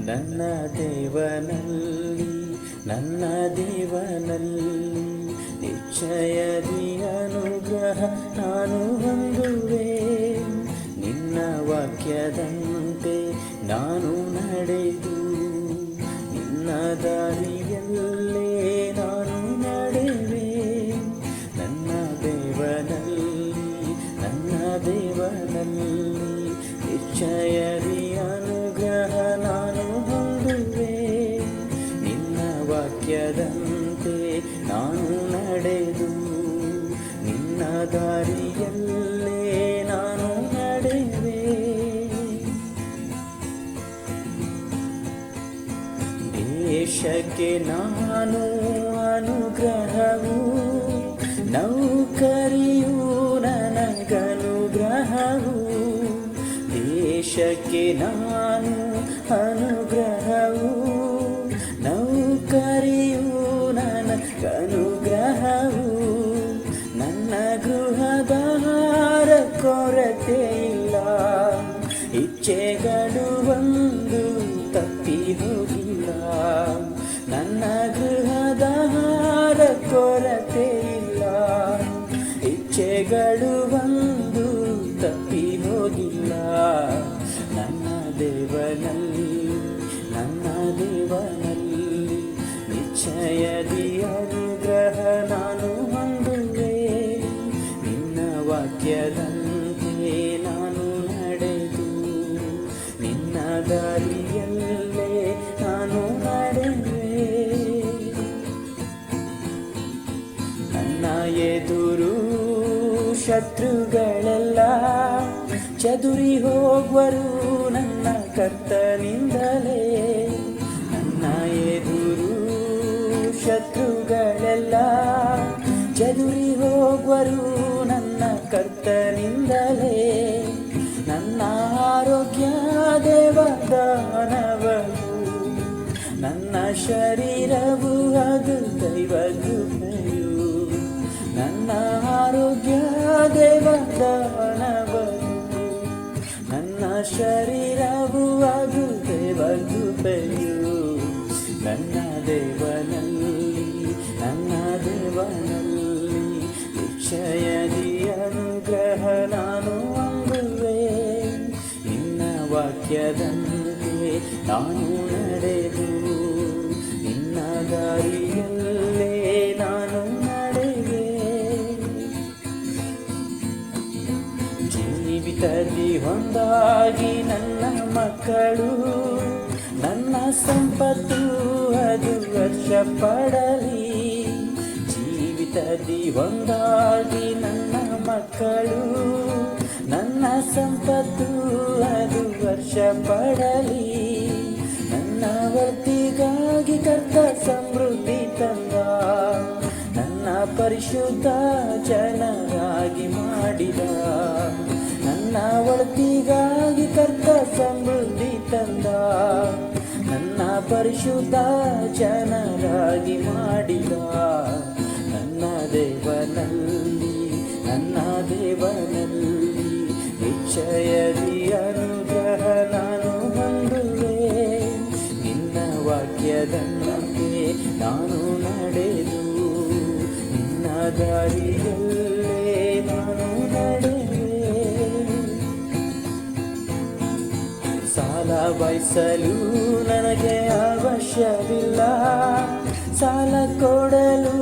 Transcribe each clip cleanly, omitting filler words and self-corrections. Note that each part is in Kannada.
ನನ್ನ ದೇವನಲ್ಲಿ ನನ್ನ ದೇವನಲ್ಲಿ ನಿಶ್ಚಯದಿ ಅನುಗ್ರಹ ನಾನು ಹೊಂದುವೆ. ನಿನ್ನ ವಾಕ್ಯದಂತೆ ನಾನು ನಡೆದು ನಿನ್ನ ದಾರಿಯಲ್ಲೇ ನಾನು ನಡೆವೆ. ನನ್ನ ದೇವನಲ್ಲಿ ನಿಶ್ಚಯದಿ ಅನುಗ್ರಹ ನಾನು ಹೊಂದುವೆ. ನಿನ್ನ ವಾಕ್ಯದಂತೆ ನಾನು ನಡೆದು ನಿನ್ನ ದಾರಿಯಲ್ಲೇ ನಾನು ನಡೆವೆ. ದೇಶಕ್ಕೆ ನಾನು ಅನುಗ್ರಹವು, ನೌಕರಿಯು ನನಗನುಗ್ರಹವು. ದೇಶಕ್ಕೆ ನಾನು ಅನುಗ್ರಹವು, ನೌಕರಿಯು ನನಗನುಗ್ರಹವು. ನನ್ನ ಗೃಹದಾರ ಕೊರತೆ ಇಲ್ಲ, ಇಚ್ಛೆಗಳು ಒಂದು ತಪ್ಪಿ ಹೋಗಿಲ್ಲ. ನನ್ನ ಗೃಹದಾರ ಕೊರತೆ ಇಲ್ಲ, ಇಚ್ಛೆಗಳು ಒಂದು ತಪ್ಪಿ ಹೋಗಿಲ್ಲ. ನನ್ನ ದೇವನಲ್ಲಿ ನಿಶ್ಚಯದಿ ಅನುಗ್ರಹ ನಾನು ಹೊಂದುವೆ. ನಿನ್ನ ವಾಕ್ಯದಂತೆ ನಾನು ನಡೆದು ನಿನ್ನ ದಾರಿಯಲ್ಲೇ ನಾನು ನಡೆವೆ. ನನ್ನ ಎದುರು ಶತ್ರುಗಳೆಲ್ಲ ಚದುರಿ ಹೋಗುವರು ನನ್ನ ಕರ್ತನಿಂದಲೇ. ನನ್ನ ಎದುರು ಶತ್ರುಗಳೆಲ್ಲ ಚದುರಿ ಹೋಗುವರು ನನ್ನ ಕರ್ತನಿಂದಲೇ. ನನ್ನ ಆರೋಗ್ಯ ದೇವದಾನವರು, ನನ್ನ ಶರೀರವು ಅದು ದೈವ ಕೃಪೆಯು. ನನ್ನ ಆರೋಗ್ಯ ದೇವದಾನವರು, ನನ್ನ ಶರೀರವು ಅದು ದೈವ ಕೃಪೆಯು. ನನ್ನ ದೇವನಲ್ಲಿ ನಿಶ್ಚಯದಿ ಅನುಗ್ರಹ ನಾನು ಹೊಂದುವೆ. ನಿನ್ನ ವಾಕ್ಯದಂತೆ ನಾನು ನಡೆದು ನಿನ್ನ ದಾರಿಯಲ್ಲೇ ನಾನು ನಡೆವೆ. ಜೀವಿತದಿ ಒಂದಾಗಿ ನನ್ನ ಮಕ್ಕಳು, ನನ್ನ ಸಂಪತ್ತು ಅದು ವರ್ಷ ಪಡಲಿ. ಜೀವಿತದಿ ಒಂದಾಗಿ ನನ್ನ ಮಕ್ಕಳು, ನನ್ನ ಸಂಪತ್ತು ಅದು ವರ್ಷ ಪಡಲಿ. ನನ್ನ ವರ್ತಿಗಾಗಿ ಕರ್ತ ಸಮೃದ್ಧಿ ತಂದ, ನನ್ನ ಪರಿಶುದ್ಧ ಜನರಾಗಿ ಮಾಡಿದ. ನನ್ನ ಒಳತಿಗಾಗಿ ಕರ್ತ ಸಮೃದ್ಧಿ ತಂದ, ನನ್ನ ಪರಿಶುದ್ಧ ಜನರಾಗಿ ಮಾಡಿದ. ನನ್ನ ದೇವನಲ್ಲಿ ನಿಶ್ಚಯದಿ ಅನುಗ್ರಹ ನಾನು ಹೊಂದುವೆ. ನಿನ್ನ ವಾಕ್ಯದಂತೆ ನಾನು ನಡೆದು ನಿನ್ನ ದಾರಿಯಲ್ಲೇ ನಾನು ನಡೆವೆ. ಸಾಲ ಬಯಸಲು ನನಗೆ ಅವಶ್ಯವಿಲ್ಲ, ಸಾಲ ಕೊಡಲು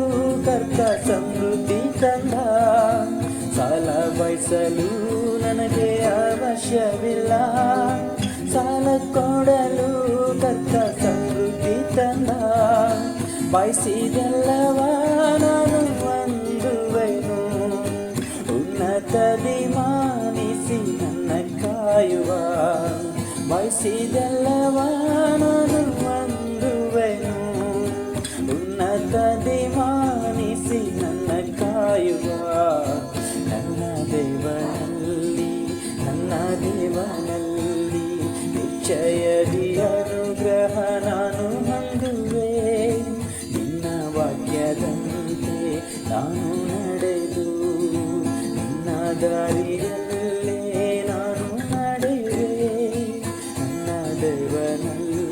ಕರ್ತ ಸಮೃದ್ಧಿ ತಂದ. ಸಾಲ ಬಯಸಲು ನನಗೆ ಅವಶ್ಯವಿಲ್ಲ, ಸಾಲ ಕೊಡಲು ಕರ್ತ ಸಮೃದ್ಧಿ ತಂದ. ಬಯಸಿದೆಲ್ಲವ ನಾನು ಹೊಂದುವೆನು, ಉನ್ನತದಿ ಮಾನಿಸಿ ನನ್ನ ಕಾಯುವ. ಬಯಸಿದೆಲ್ಲವ ನಾನು ಹೊಂದುವೆನು, ಉನ್ನತದಿ ಮಾನಿಸಿ ನನ್ನ ಕಾಯುವ. ನನ್ನ ದೇವನಲ್ಲಿ ನಿಶ್ಚಯದಿ ಅನುಗ್ರಹ ನಾನು ಹೊಂದುವೆ. ನಿನ್ನ ವಾಕ್ಯದಂತೆ ನಾನು ನಡೆದು ನಿನ್ನ ದಾರಿಯಲ್ಲೇ ನಾನು ನಡೆವೆ. ನನ್ನ ದೇವನಲ್ಲಿ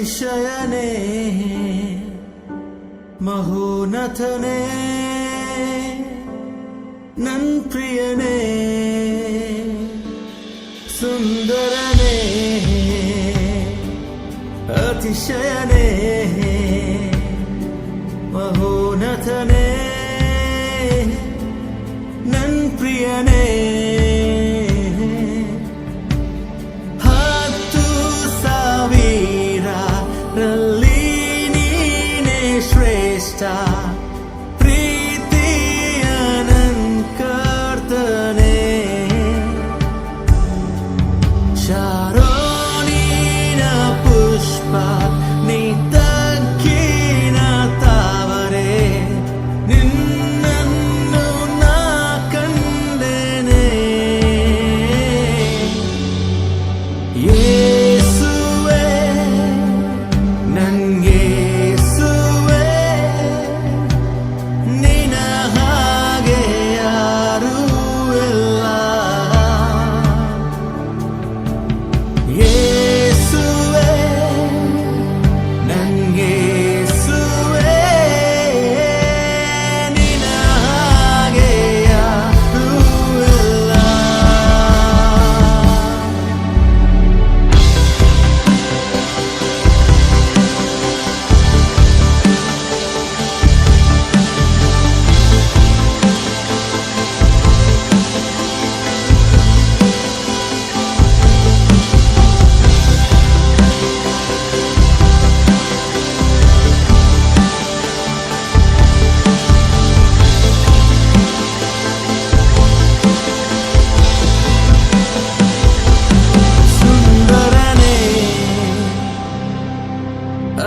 ಅತಿಶಯನೇ ಮಹೋನ್ನತನೇ ನನ್ ಪ್ರಿಯನೇ ಸುಂದರನೇ ಅತಿಶಯನೇ ಮಹೋನ್ನತನೇ ನನ್ ಪ್ರಿಯನೇ ಪ್ರೀತಿಯ ನನ್ ಕರ್ತನೆ ಶಾರೋನಿನ ಪುಷ್ಪ ನೀ ತಗ್ಗಿನ ತಾವರೆ ನಿನ್ನನ್ನು ನಾ ಕಂಡೆನೆ ಯೇಸುವೇ ನಂಗೆ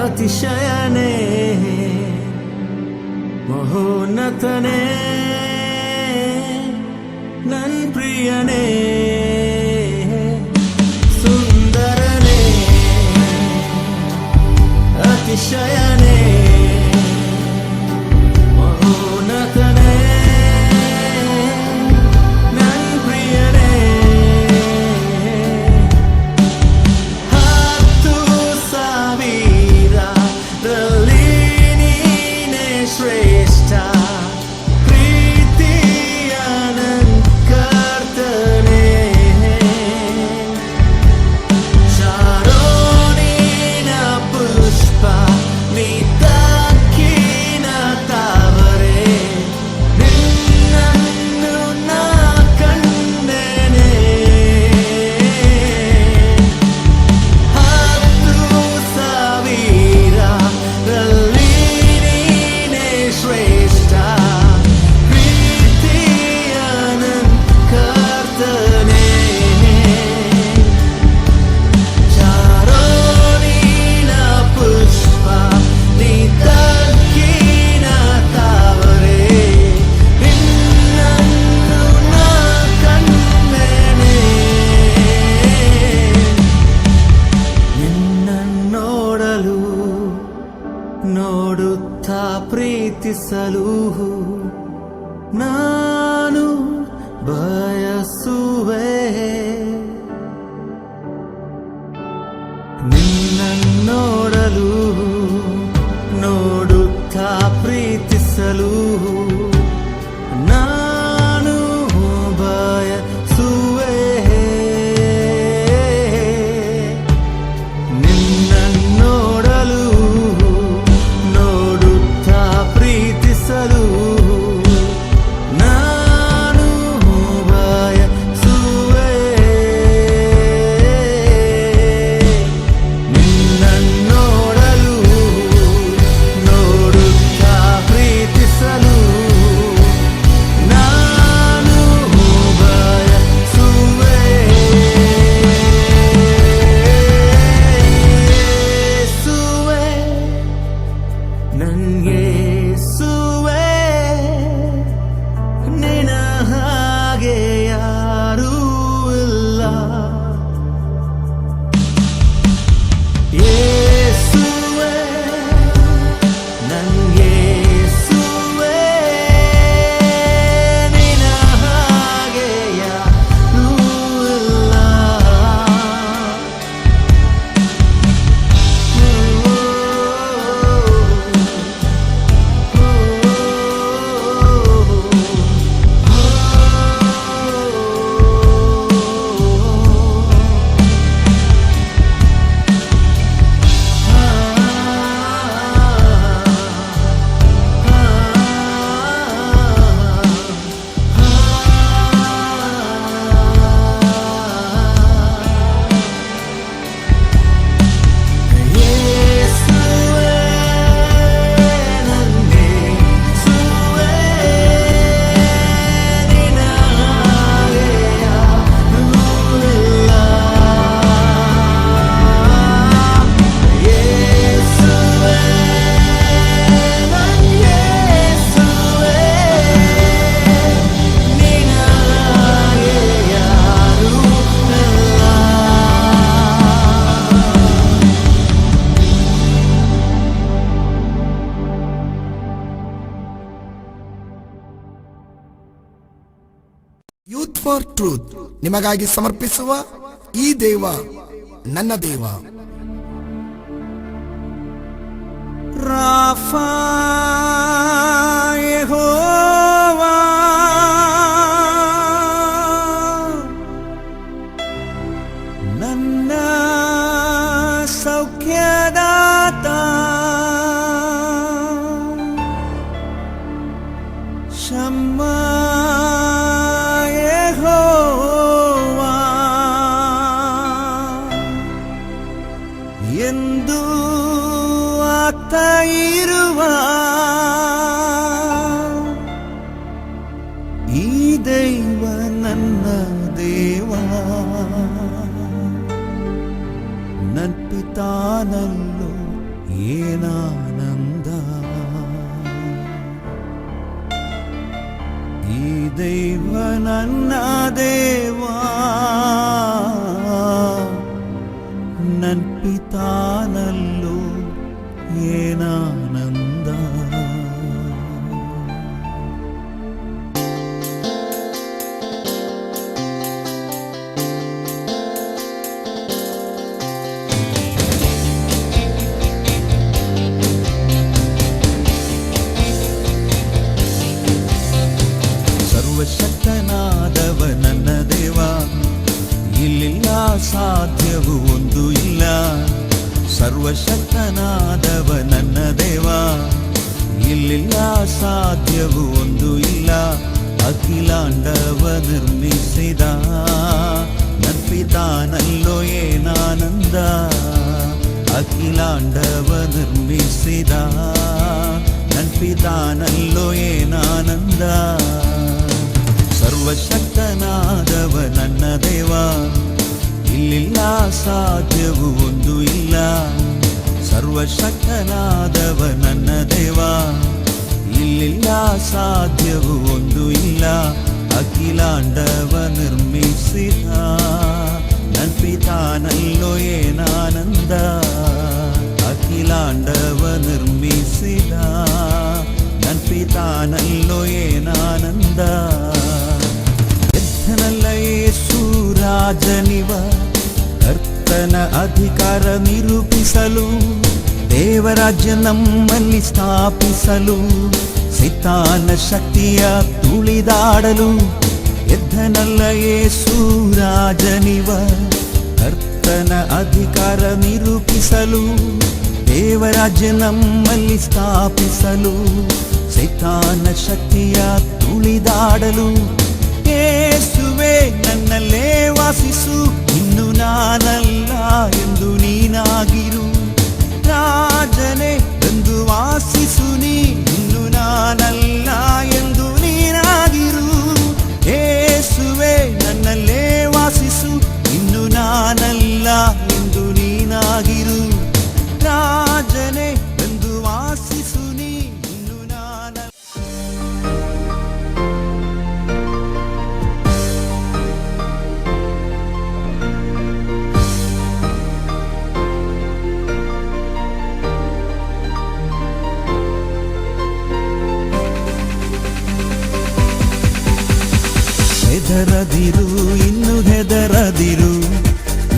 ಅತಿಶಯನೇ ಮಹೋನ್ನತನೇ ನನ್ ಪ್ರಿಯನೇ ಸುಂದರನೇ ಅತಿಶಯನೇ ಮಹೋನ್ನತನೇ ನನ್ ಪ್ರಿಯನೇ ನೋಡುತ್ತಾ ಪ್ರೀತಿಸಲು ನಾನು ಬಯಸುವೆ ನಿನ್ನನ್ನು ನೋಡಲು ನೋಡುತ್ತಾ ಪ್ರೀತಿಸಲು ನಾನು ಬಯಸುವೆ ನಿನ್ನನ್ನು ನೋಡಲು ನಾನು ಬಯಸುವೆ ನಿನ್ನನ್ನು ನೋಡಲು ನೋಡುತ್ತಾ ಪ್ರೀತಿಸಲು ನಾನು ಬಯಸುವೆ ಯೇಸುವೇ ನಂಗೆ ಯಾರೂ ಇಲ್ಲ ಯೇಸುವೇ ನಂಗೆ ಯೇಸುವೇ ನಿನ್ನ ಹಾಗೆ ಯಾರೂ ಇಲ್ಲ ಯೂತ್ ಫಾರ್ ಟ್ರೂತ್ ನಿಮಗಾಗಿ ಸಮರ್ಪಿಸುವ ಈ ದೇವ ನನ್ನ ದೇವ. ರಾಫಾ ಯೆಹೋವಾ, ನನ್ನ ಸೌಖ್ಯದಾತ, ಶಮ್ಮಾ ಯೆಹೋವಾ ಎಂದು ಆತ ಇರುವ ಈ ದೈವ ನನ್ನ ದೇವ, ನನ್ನ ಪಿತಾನಲ್ಲೋ ಏನಾನಂದ. ಈ ದೈವ ನನ್ನ ದೇವ, ನನ್ನ ಪಿತಾನಲ್ಲೋ ಏನಾನಂದ. ಸರ್ವಶಕ್ತನಾದವ ನನ್ನ ದೇವ, ಇಲ್ಲಿಲ್ಲ ಸಾಧ್ಯವು ಒಂದು ಇಲ್ಲ. ಸರ್ವಶಕ್ತನಾದವ ನನ್ನ ದೇವ, ಇಲ್ಲಿಲ್ಲ ಸಾಧ್ಯವು ಒಂದು ಇಲ್ಲ. ಅಖಿಲಾಂಡವ ನಿರ್ಮಿಸಿದ ನನ್ನ ಪಿತಾನಲ್ಲೋ ಏನಾನಂದ. ಅಖಿಲಾಂಡವ ನಿರ್ಮಿಸಿದ ನನ್ನ ಪಿತಾನಲ್ಲೋ ಏನಾನಂದ. ಸರ್ವಶಕ್ತನಾದವ ನನ್ನ ದೇವ, ಇಲ್ಲಿಲ್ಲ ಸಾಧ್ಯವು ಒಂದು ಇಲ್ಲ. ಸರ್ವಶಕ್ತನಾದವ ನನ್ನ ದೇವ, ಇಲ್ಲಿಲ್ಲ ಸಾಧ್ಯವು ಒಂದು ಇಲ್ಲ. ಅಖಿಲಾಂಡವ ನಿರ್ಮಿಸಿದ ನನ್ನ ಪಿತಾನಲ್ಲೋ ಏನಾನಂದ. ಅಖಿಲಾಂಡವ ನಿರ್ಮಿಸಿದ ನನ್ನ ಪಿತಾನಲ್ಲೋ ಏನಾನಂದ. ಎದ್ದನಲ್ಲ ಯೇಸು ರಾಜನಿವ, ಕರ್ತನ ಅಧಿಕಾರ ನಿರೂಪಿಸಲು, ದೇವರಾಜ್ಯ ನಮ್ಮಲ್ಲಿ ಸ್ಥಾಪಿಸಲು, ಸೈತಾನ ಶಕ್ತಿಯ ತುಳಿದಾಡಲು. ಎದ್ದನಲ್ಲ ಯೇಸು ರಾಜನಿವ, ಕರ್ತನ ಅಧಿಕಾರ ನಿರೂಪಿಸಲು, ದೇವರಾಜ್ಯ ನಮ್ಮಲ್ಲಿ ಸ್ಥಾಪಿಸಲು, ಸೈತಾನ ಶಕ್ತಿಯ ತುಳಿದಾಡಲು. ಯೇಸುವೆ ನನ್ನಲ್ಲೇ ವಾಸಿಸು, ಇನ್ನು ನಾನಲ್ಲ ಎಂದು ನೀನಾಗಿರು. ರಾಜನೇ ಎಂದು ವಾಸಿಸು ನೀ, ಇನ್ನು ನಾನಲ್ಲ ಎಂದು ನೀನಾಗಿರು. ಯೇಸುವೆ ನನ್ನಲ್ಲೇ ವಾಸಿಸು, ಇನ್ನು ನಾನಲ್ಲ ಎಂದು ನೀನಾಗಿರು. ರಾಜನೇ ಎಂದು ವಾಸಿಸು ನೀ, ಇನ್ನು ನಾನಲ್ಲ. ಹೆದರದಿರು, ಇನ್ನು ಹೆದರದಿರು,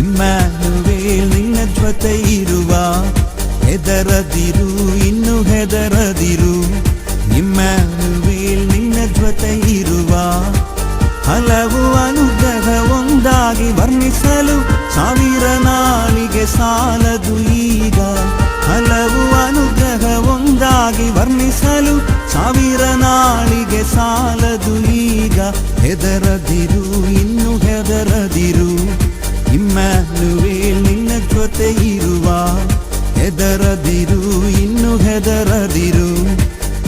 ಇಮ್ಯಾನುವೇಲ್ ನಿನ್ನ ಜೊತೆ ಇರುವ. ಹೆದರದಿರು, ಇನ್ನು ಹೆದರದಿರು, ಇಮ್ಯಾನುವೇಲ್ ನಿನ್ನ ಜೊತೆ ಇರುವ. ಹಲವು ಅನುಗ್ರಹ ಒಂದಾಗಿ ವರ್ಣಿಸಲು, ಸಾವಿರ ನಾಲಿಗೆ ಸಾಲದು ಈಗ. ಹಲವು ಅನುಗ್ರಹ ಒಂದಾಗಿ ವರ್ಣಿಸಲು, ಸಾವಿರ ನಾಲಿಗೆ ಸಾಲದು ಈಗ. ಹೆದರದಿರು, ಇನ್ನು ಹೆದರದಿರು, ಇಮ್ಯಾನುವೇಲ್ ನಿನ್ನ ಜೊತೆ ಇರುವ. ಹೆದರದಿರು, ಇನ್ನು ಹೆದರದಿರು,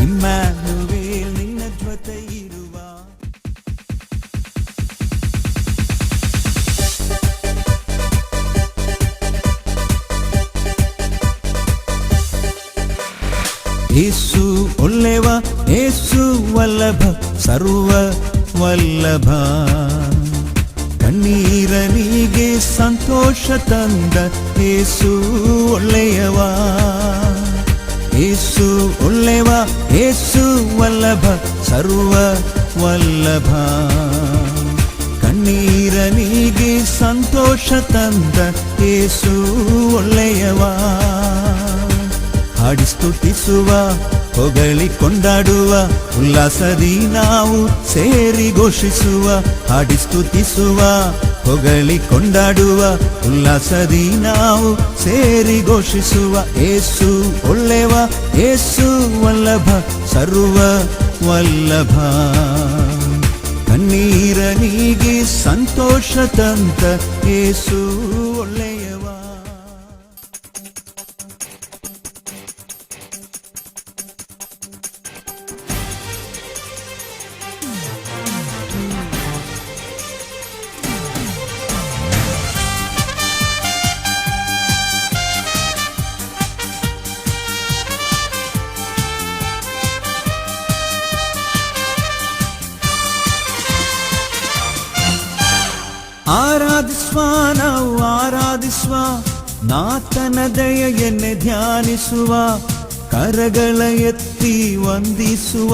ಇಮ್ಯಾನುವೇಲ್ ನಿನ್ನ ಜೊತೆ ಇರುವ. ಯೇಸು ಒಳ್ಳೆವ, ಯೇಸು ವಲ್ಲಭ, ಸರ್ವ ವಲ್ಲಭ. ಕಣ್ಣೀರನಿಗೆ ಸಂತೋಷ ತಂದ ಯೇಸು ಒಳ್ಳೆಯವ. ಯೇಸು ಒಳ್ಳೆವ, ಯೇಸು ವಲ್ಲಭ, ಸರ್ವ ವಲ್ಲಭ. ಕಣ್ಣೀರನಿಗೆ ಸಂತೋಷ ತಂದ ಯೇಸು ಒಳ್ಳೆಯವ. ಹಾಡಿ ಸ್ತುತಿಸುವ, ಹೊಗಳಿ ಕೊಂಡಾಡುವ, ಉಲ್ಲಾಸದಿ ನಾವು ಸೇರಿ ಘೋಷಿಸುವ. ಹಾಡಿ ಸ್ತುತಿಸುವ, ಹೊಗಳಿ ಕೊಂಡಾಡುವ, ಉಲ್ಲಾಸದಿ ನಾವು ಸೇರಿ ಘೋಷಿಸುವ. ಯೇಸು ಒಳ್ಳೆವ, ಯೇಸು ವಲ್ಲಭ, ಸರ್ವ ವಲ್ಲಭ. ಕಣ್ಣೀರನಿಗೆ ಸಂತೋಷ ತಂದ ಯೇಸು ಒಳ್ಳೆಯವ. ಆರಾಧಿಸುವ, ನಾವು ಆರಾಧಿಸುವ, ನಾತನ ದಯೆಯನ್ನೇ ಧ್ಯಾನಿಸುವ, ಕರಗಳ ಎತ್ತಿ ವಂದಿಸುವ,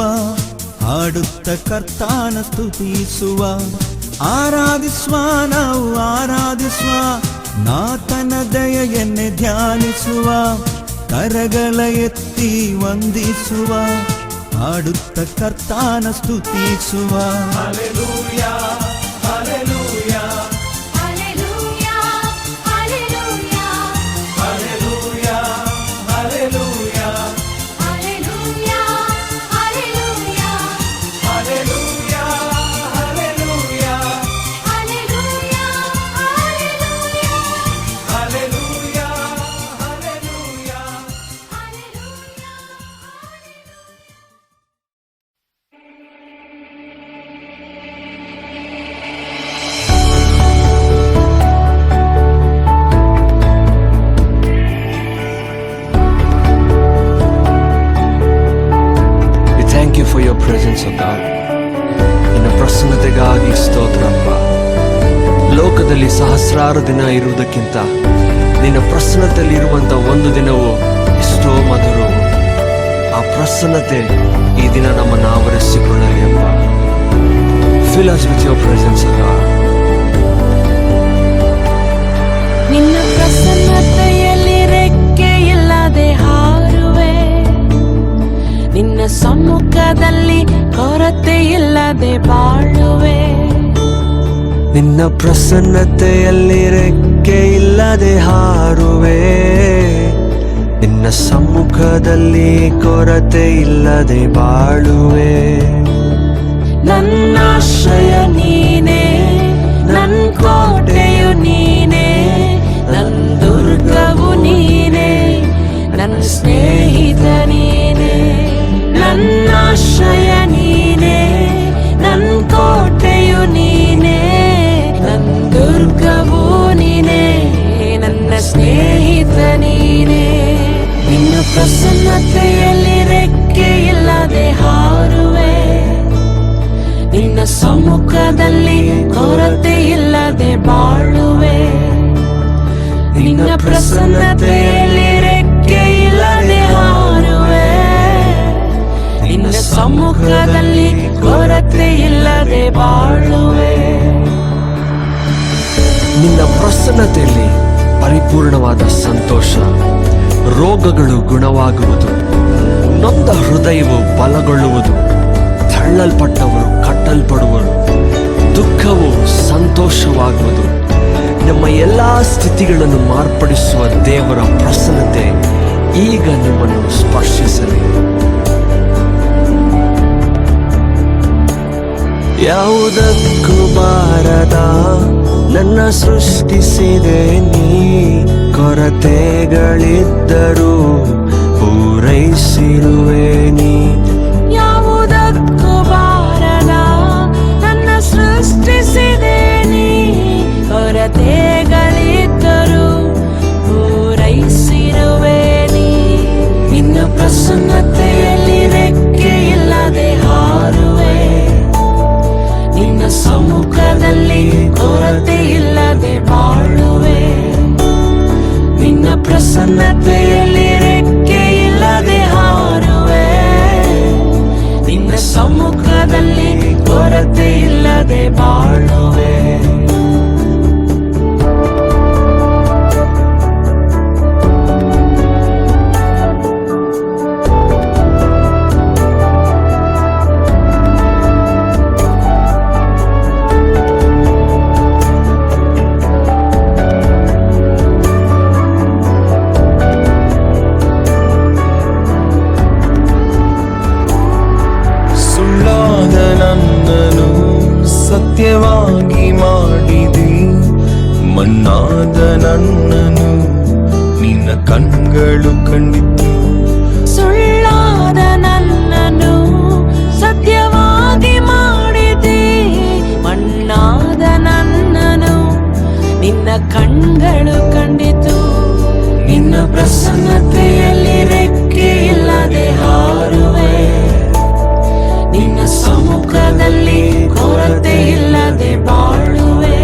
ಹಾಡುತ್ತ ಕರ್ತನ ಸ್ತುತಿಸುವ. ಆರಾಧಿಸುವ, ನಾವು ಆರಾಧಿಸುವ, ನಾತನ ದಯೆಯನ್ನೇ ಧ್ಯಾನಿಸುವ, ಕರಗಳ ಎತ್ತಿ ವಂದಿಸುವ, ಹಾಡುತ್ತ ಕರ್ತನ ಸ್ತುತಿಸುವ. Hallelujah, hallelujah, hallelujah, hallelujah, hallelujah, hallelujah, hallelujah, hallelujah, hallelujah, hallelujah, hallelujah, hallelujah, hallelujah. For your presence, O God. ನಿನ್ನ ಪ್ರಸನ್ನತೆಗಾಗಿ ಸ್ತೋತ್ರಪ್ಪ. ಲೋಕದಲ್ಲಿ ಸಹಸ್ರಾರು ದಿನ ಇರುವುದಕ್ಕಿಂತ ನಿನ್ನ ಪ್ರಸನ್ನತೆಯಲ್ಲಿ ಇರುವಂತ ಒಂದು ದಿನವು ಎಷ್ಟೋ ಮಧುರವು. ಆ ಪ್ರಸನ್ನತೆ ಈ ದಿನ ನಮ್ಮನ್ನು ಆವರಿಸಿಕೊಳ್ಳಲಿ ಅಪ್ಪ. Fill us with your presence, O God. ನಿನ್ನ ಪ್ರಸನ್ನತೆಯಲ್ಲಿ ರೆಕ್ಕೆ ಇಲ್ಲದೆ ಹಾರುವೆ, ನಿನ್ನ ಸಮ್ಮುಖದಲ್ಲಿ ಕೊರತೆ ಇಲ್ಲದೆ ಬಾಳುವೆ. ನಿನ್ನ ಪ್ರಸನ್ನತೆಯಲ್ಲಿ ರೆಕ್ಕೆ ಇಲ್ಲದೆ ಹಾರುವೆ, ನಿನ್ನ ಸಮ್ಮುಖದಲ್ಲಿ ಕೊರತೆ ಇಲ್ಲದೆ ಬಾಳುವೆ. ನನ್ನ ಆಶ್ರಯ ನೀನೇ, ನನ್ನ ಕೋಟೆಯು ನೀನೇ, ನನ್ನ ದುರ್ಗವು ನೀನೇ, ನನ್ನ ಸ್ನೇಹಿತ ನೀನೇ. ನನ್ನ ಆಶ್ರಯ ನೀನೇ, ನನ್ನ ಕೋಟೆಯು ನೀನೇ, ನನ್ನ ದುರ್ಗವು ನೀನೇ, ನನ್ನ ಸ್ನೇಹಿತ ನೀನೇ. ನಿನ್ನ ಪ್ರಸನ್ನತೆಯಲ್ಲಿ ರೆಕ್ಕೆ ಇಲ್ಲದೆ ಹಾರುವೆ, ನಿನ್ನ ಸಮ್ಮುಖದಲ್ಲಿ ಕೊರತೆ ಇಲ್ಲದೆ ಬಾಳುವೆ. ನಿನ್ನ ಪ್ರಸನ್ನತೆಯಲ್ಲಿ ರೆಕ್ಕೆ ಇಲ್ಲದೆ ಹಾರುವೆ, ನಿನ್ನ ಸಮ್ಮುಖದಲ್ಲಿ ಕೊರತೆ ಇಲ್ಲದೆ ಬಾಳುವೆ. ನಿನ್ನ ಪ್ರಸನ್ನತೆಯಲ್ಲಿ ಪರಿಪೂರ್ಣವಾದ ಸಂತೋಷ, ರೋಗಗಳು ಗುಣವಾಗುವುದು, ನೊಂದ ಹೃದಯವು ಬಲಗೊಳ್ಳುವುದು, ತಳ್ಳಲ್ಪಟ್ಟವರು ಕಟ್ಟಲ್ಪಡುವರು, ದುಃಖವು ಸಂತೋಷವಾಗುವುದು. ನಮ್ಮ ಎಲ್ಲಾ ಸ್ಥಿತಿಗಳನ್ನು ಮಾರ್ಪಡಿಸುವ ದೇವರ ಪ್ರಸನ್ನತೆ ಈಗ ನಿಮ್ಮನ್ನು ಸ್ಪರ್ಶಿಸಲಿ. ಯಾವುದಕ್ಕೂ ಬಾರದ ನನ್ನ ಸೃಷ್ಟಿಸಿದೆ ನೀ, ಕೊರತೆಗಳಿದ್ದರೂ ಪೂರೈಸಿರುವೆ ನೀ. ಯಾವುದಕ್ಕೂ ಬಾರದ ನನ್ನ ಸೃಷ್ಟಿಸಿದೆ ನೀ, ಕೊರತೆಗಳಿದ್ದರೂ ಪೂರೈಸಿರುವೆ ನೀ. ನಿನ್ನ ಪ್ರಸನ್ನತೆಯಲ್ಲಿ ರೆಕ್ಕೆ ಇಲ್ಲದೆ ಹಾರುವೆ, ನಿನ್ನ ಸಮ್ಮುಖದಲ್ಲಿ ಕೊರತೆ ಇಲ್ಲದೆ ಬಾಳುವೆ. ನಿನ್ನ ಪ್ರಸನ್ನತೆಯಲ್ಲಿ ರೆಕ್ಕೆ ಇಲ್ಲದೆ ಹಾರುವೆ, ನಿನ್ನ ಸಮ್ಮುಖದಲ್ಲಿ ಕೊರತೆ ಇಲ್ಲದೆ ಬಾಳುವೆ. ನನ್ನನು ನಿನ್ನ ಕಣ್ಗಳು ಕಂಡಿತು. ಸುಳ್ಳಾದ ನನ್ನನ್ನು ಸತ್ಯವಾಗಿ ಮಾಡಿದೆ, ಮಣ್ಣಾದ ನನ್ನನು ನಿನ್ನ ಕಣ್ಗಳು ಕಂಡಿತು. ನಿನ್ನ ಪ್ರಸನ್ನತೆಯಲ್ಲಿ ರೆಕ್ಕೆ ಇಲ್ಲದೆ ಹಾರುವೆ, ನಿನ್ನ ಸಮ್ಮುಖದಲ್ಲಿ ಕೊರತೆ ಇಲ್ಲದೆ ಬಾಳುವೆ.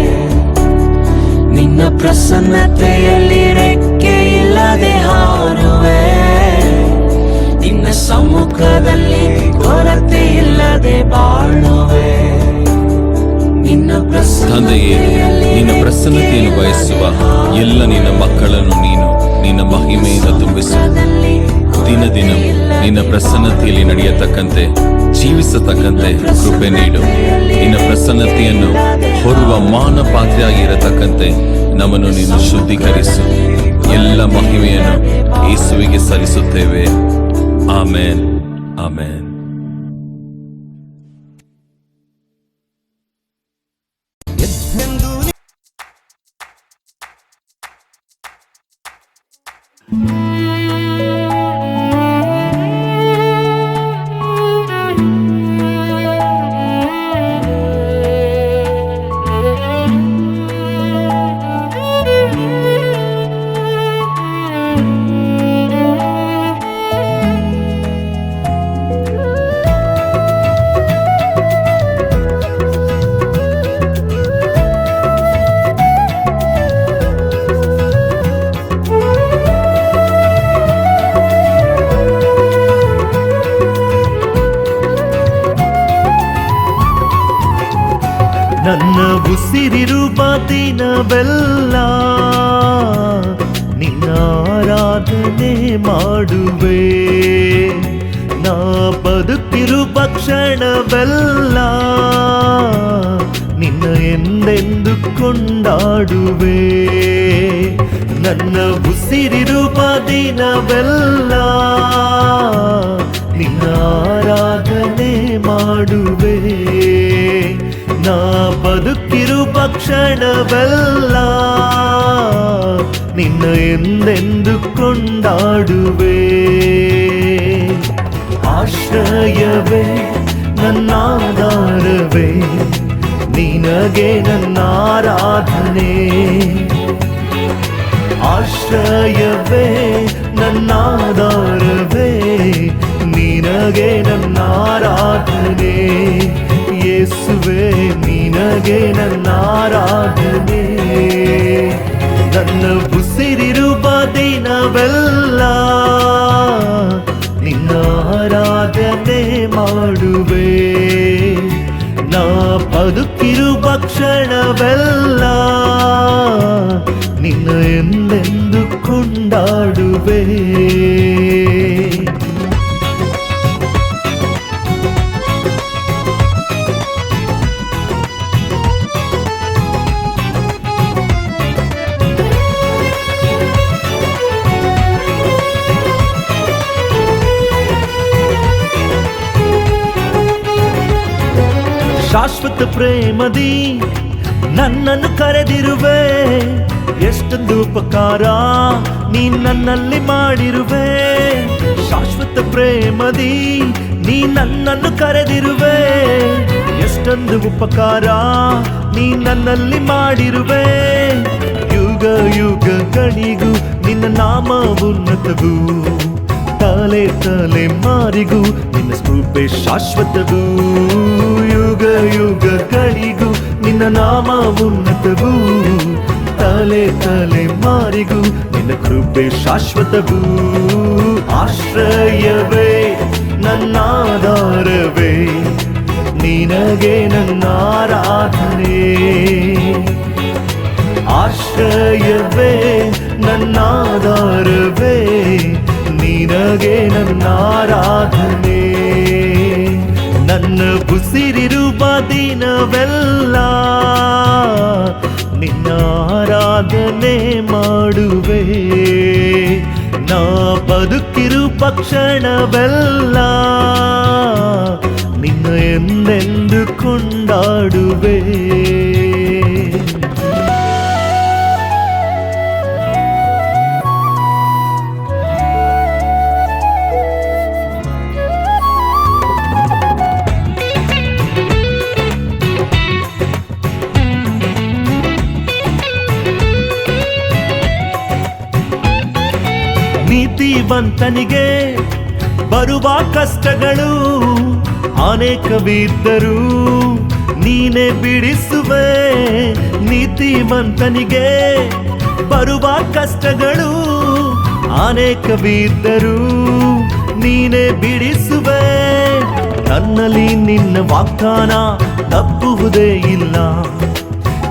ನಿನ್ನ ಪ್ರಸನ್ನತೆಯಲ್ಲಿ ರೆಕ್ಕೆ ಇಲ್ಲದೆ ಹಾರುವೆ, ನಿನ್ನ ಸಮ್ಮುಖದಲ್ಲಿ ಕೊರತೆ ಇಲ್ಲದೆ ಬಾಳುವೆ. ತಂದೆಯೇ, ನಿನ್ನ ಪ್ರಸನ್ನತೆಯನ್ನು ಬಯಸುವ ಎಲ್ಲ ನಿನ್ನ ಮಕ್ಕಳನ್ನು ನೀನು ನಿನ್ನ ಮಹಿಮೆಯಿಂದ ತುಂಬಿಸು. ದಿನ ದಿನ ನಿನ್ನ ಪ್ರಸನ್ನತೆಯಲ್ಲಿ ನಡೆಯತಕ್ಕಂತೆ, ಜೀವಿಸತಕ್ಕಂತೆ ಕೃಪೆ ನೀಡು. ನಿನ್ನ ಪ್ರಸನ್ನತೆಯನ್ನು ಹೊರುವ ಮಾನ ಪಾತ್ರೆಯಾಗಿರತಕ್ಕಂತೆ ನಮ್ಮನ್ನು ನೀನು ಶುದ್ಧೀಕರಿಸು. ಎಲ್ಲ ಮಹಿಮೆಯನ್ನು ಯೇಸುವಿಗೆ ಸಲ್ಲಿಸುತ್ತೇವೆ. ಆಮೇನ್, ಆಮೇನ್. ನನ್ನ ಉಸಿರಿರುವ ದಿನವೆಲ್ಲ ನಿನ್ನ ಆರಾಧನೆ ಮಾಡುವೆ. ನಾ ಬದುಕಿರುವ ಕ್ಷಣವೆಲ್ಲ ನಿನ್ನ ಎಂದೆಂದು ಕೊಂಡಾಡುವೆ. ನನ್ನ ಉಸಿರಿರುವ ದಿನವೆಲ್ಲ ನಿನ್ನ ಆರಾಧನೆ ಮಾಡುವೆ. ನಾ ಬದುಕಿರುವ ಕ್ಷಣವೆಲ್ಲ ನಿನ್ನ ಎಂದೆಂದು ಕೊಂಡಾಡುವೆ. ಆಶ್ರಯವೇ ನನ್ನಾಧಾರವೇ, ನಿನಗೆ ನನ್ನ ಆರಾಧನೆ. ಆಶ್ರಯವೇ ನನ್ನಾಧಾರವೇ, ನಿನಗೆ ನನ್ನ ಆರಾಧನೆ. ಯೇಸುವೆ, ನಿನಗೆ ನನ್ನ ಆರಾಧನೆ. ನನ್ನ ಉಸಿರಿರುವ ದಿನವೆಲ್ಲ ನಿನ್ನ ಆರಾಧನೆ ಮಾಡುವೆ. ನಾ ಬದುಕಿರುವ ಕ್ಷಣವೆಲ್ಲ ನಿನ್ನ ಎಂದೆಂದು ಕೊಂಡಾಡುವೆ. ಶಾಶ್ವತ ಪ್ರೇಮದಿ ನನ್ನನ್ನು ಕರೆದಿರುವೆ. ಎಷ್ಟೊಂದು ಉಪಕಾರ ನೀ ನನ್ನಲ್ಲಿ ಮಾಡಿರುವೆ. ಶಾಶ್ವತ ಪ್ರೇಮದಿ ನೀ ನನ್ನನ್ನು ಕರೆದಿರುವೆ. ಎಷ್ಟೊಂದು ಉಪಕಾರ ನೀ ನನ್ನಲ್ಲಿ ಮಾಡಿರುವೆ. ಯುಗ ಯುಗಗಳಿಗೂ ನಿನ್ನ ನಾಮ ಉನ್ನತವು, ತಲೆ ತಲೆ ಮಾರಿಗೂ ನಿನ್ನ ಕೃಪೆ ಶಾಶ್ವತವು. ಯುಗ ಯುಗಗಳಿಗೂ ನಿನ್ನ ನಾಮ ಉನ್ನತವು, ತಲೆ ತಲೆ ಮಾರಿಗೂ ನಿನ್ನ ಕೃಪೆ ಶಾಶ್ವತವು. ಆಶ್ರಯವೇ ನನ್ನಾಧಾರವೇ, ನಿನಗೆ ನನ್ನ ಆರಾಧನೆ. ಆಶ್ರಯವೇ ನನ್ನಾಧಾರವೇ, ನಿನಗೆ ನನ್ನ ಆರಾಧನೆ. ನನ್ನ ಉಸಿರಿರುವ ದಿನವೆಲ್ಲ ನಿನ್ನ ಆರಾಧನೆ ಮಾಡುವೆ. ನಾ ಬದುಕಿರುವ ಕ್ಷಣವೆಲ್ಲ ನಿನ್ನ ಎಂದೆಂದು ಕೊಂಡಾಡುವೆ. ನೀತಿವಂತನಿಗೆ ಬರುವ ಕಷ್ಟಗಳು ಅನೇಕವಿದ್ದರೂ ನೀನೇ ಬಿಡಿಸುವೆ. ನೀತಿವಂತನಿಗೆ ಬರುವ ಕಷ್ಟಗಳು ಅನೇಕವಿದ್ದರೂ ನೀನೇ ಬಿಡಿಸುವೆ. ನನ್ನಲ್ಲಿ ನಿನ್ನ ವಾಗ್ದಾನ ತಪ್ಪುವುದೇ ಇಲ್ಲ.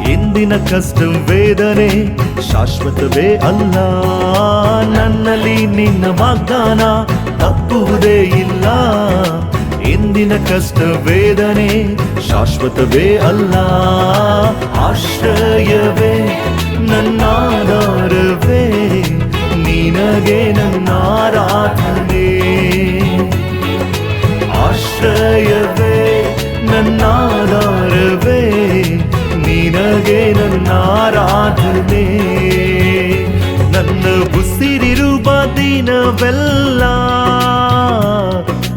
ಎಂದಿನ ಕಷ್ಟ ವೇದನೆ ಶಾಶ್ವತವೇ ಅಲ್ಲ. ನನ್ನಲ್ಲಿ ನಿನ್ನ ವಾಗ್ದಾನ ತಪ್ಪುವುದೇ ಇಲ್ಲ. ಎಂದಿನ ಕಷ್ಟ ವೇದನೆ ಶಾಶ್ವತವೇ ಅಲ್ಲ. ಆಶ್ರಯವೇ ನನ್ನಾಧಾರವೇ, ನಿನಗೆ ನನ್ನ ಆರಾಧನೆ. ಆಶ್ರಯವೇ ನನ್ನಾಧಾರವೇ, ನಿನಗೆ ನನ್ನ ಆರಾಧನೆ. ನನ್ನ ಉಸಿರಿರುವ ದಿನವೆಲ್ಲ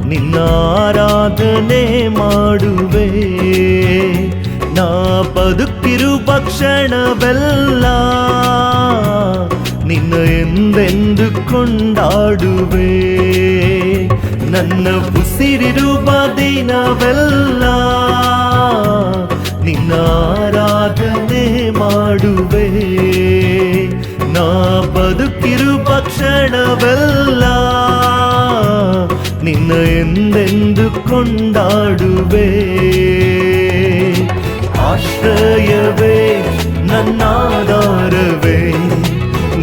ನಿನ್ನ ಆರಾಧನೆ ಮಾಡುವೆ. ನಾ ಬದುಕಿರುವ ಕ್ಷಣವೆಲ್ಲ ನಿನ್ನ ಎಂದೆಂದು ಕೊಂಡಾಡುವೆ. ನನ್ನ ಉಸಿರಿರುವ ದಿನವೆಲ್ಲ ನಿನ್ನ ಆರಾಧನೆ ಮಾಡುವೆ. ನಾ ಬದುಕಿರುವ ಕ್ಷಣವೆಲ್ಲ ನಿನ್ನ ಎಂದೆಂದು ಕೊಂಡಾಡುವೆ. ಆಶ್ರಯವೇ ನನ್ನಾಧಾರವೇ,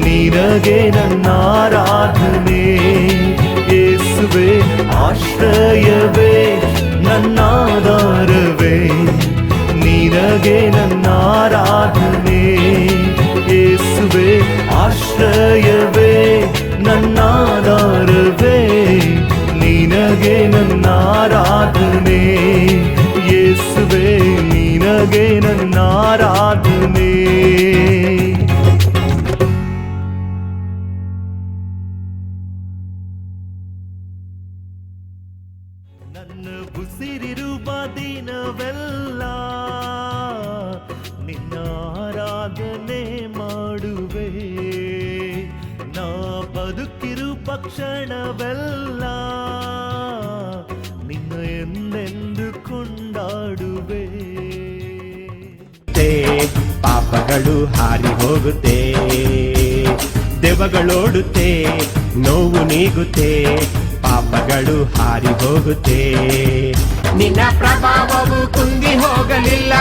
ನಿನಗೆ ನನ್ನ ಆರಾಧನೆ. ಯೇಸುವೇ ಆಶ್ರಯವೇ ನನ್ನಾಧಾರವೇ, ನಿನಗೆ ನನ್ನ ಆರಾಧನೆ. ಯೇಸುವೇ ಆಶ್ರಯವೇ ನನ್ನಾಧಾರವೇ, ನಿನಗೆ ನನ್ನ ಆರಾಧನೆ. ಯೇಸುವೇ ನಿನಗೆ ನನ್ನ ಆರಾಧನೆ. ನನ್ನ ಉಸಿರಿರುವ ದಿನವೆಲ್ಲ ನಿನ್ನ ಆರಾಧನೆ ಮಾಡುವೆ. ನಾ ಬದುಕಿರುವ ಕ್ಷಣವೆಲ್ಲ ನಿನ್ನ ಎಂದೆಂದು ಕೊಂಡಾಡುವೆ. ಪಾಪಗಳು ಹಾರಿ ಹೋಗುತ್ತೆ, ದೆವ್ವಗಳೋಡುತ್ತೆ, ನೋವು ನೀಗುತ್ತೆ, ಪಾಪಗಳು ಹಾರಿ ಹೋಗುತ್ತೆ. ನಿನ್ನ ಪ್ರಭಾವವು ಕುಂದಿ ಹೋಗಲಿಲ್ಲ,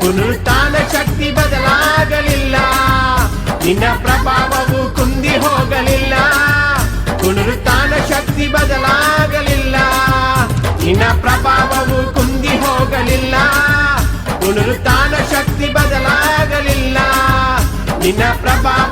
ಪುನರುತ್ಥಾನ ಶಕ್ತಿ ಬದಲಾಗಲಿಲ್ಲ. ನಿನ್ನ ಪ್ರಭಾವವು ಕುಂದಿ ಹೋಗಲಿಲ್ಲ, ಪುನರುತ್ಥಾನ ಶಕ್ತಿ ಬದಲಾಗಲಿಲ್ಲ. ನಿನ್ನ ಪ್ರಭಾವವು ಕುಂದಿ ಹೋಗಲಿಲ್ಲ, ಪುನರುತ್ಥಾನ ಶಕ್ತಿ ಬದಲಾಗಲಿಲ್ಲ. ನಿನ್ನ ಪ್ರಭಾವ